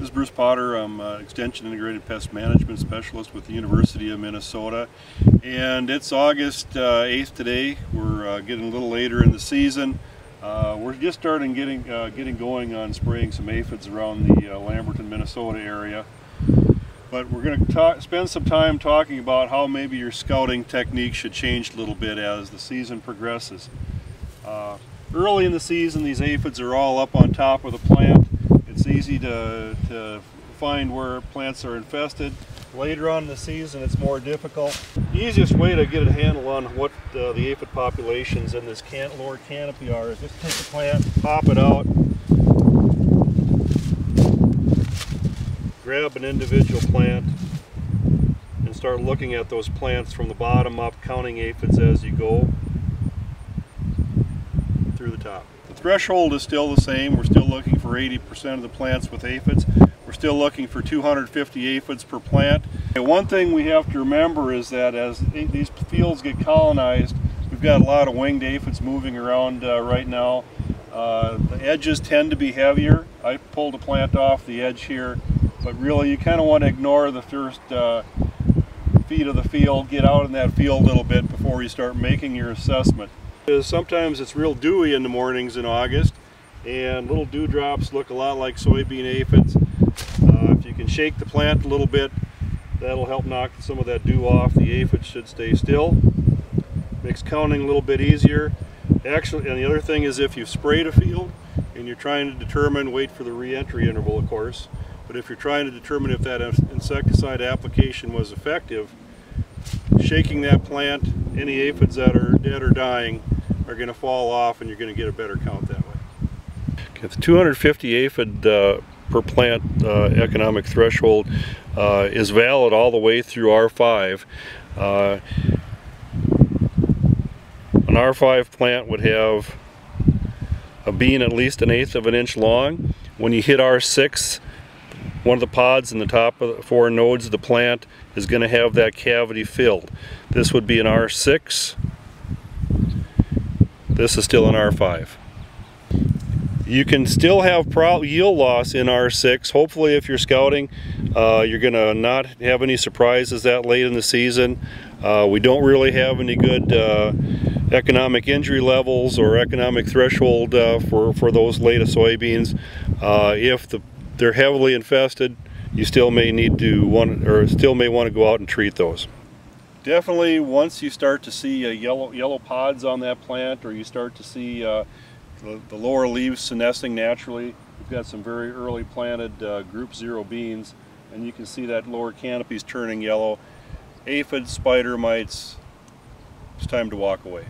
This is Bruce Potter. I'm Extension Integrated Pest Management Specialist with the University of Minnesota. And it's August 8th today. We're getting a little later in the season. We're just starting getting going on spraying some aphids around the Lamberton, Minnesota area. But we're going to spend some time talking about how maybe your scouting technique should change a little bit as the season progresses. Early in the season, these aphids are all up on top of the plant. It's easy to find where plants are infested. Later on in the season, it's more difficult. The easiest way to get a handle on what the aphid populations in this lower canopy are is just take the plant, pop it out, grab an individual plant, and start looking at those plants from the bottom up, counting aphids as you go through the top. The threshold is still the same. We're still looking for 80% of the plants with aphids. We're still looking for 250 aphids per plant. And one thing we have to remember is that as these fields get colonized, we've got a lot of winged aphids moving around right now. The edges tend to be heavier. I pulled a plant off the edge here, but really you kind of want to ignore the first feet of the field, get out in that field a little bit before you start making your assessment. Sometimes it's real dewy in the mornings in August, and little dewdrops look a lot like soybean aphids. If you can shake the plant a little bit, that'll help knock some of that dew off. The aphids should stay still. Makes counting a little bit easier. Actually, and the other thing is if you've sprayed a field and you're trying to determine, wait for the re-entry interval of course, but if you're trying to determine if that insecticide application was effective, shaking that plant, any aphids that are dead or dying are going to fall off and you're going to get a better count that way. Okay, the 250 aphid per plant economic threshold is valid all the way through R5. An R5 plant would have a bean at least 1/8 of an inch long. When you hit R6, one of the pods in the top of the 4 nodes of the plant is going to have that cavity filled. This would be an R6. This is still an R5. You can still have yield loss in R6. Hopefully if you're scouting, you're going to not have any surprises that late in the season. We don't really have any good economic injury levels or economic threshold for those late soybeans. If they're heavily infested, you still may need to still may want to go out and treat those. Definitely, once you start to see yellow pods on that plant, or you start to see the lower leaves senescing naturally, we've got some very early planted group 0 beans, and you can see that lower canopy's turning yellow. Aphids, spider mites, it's time to walk away.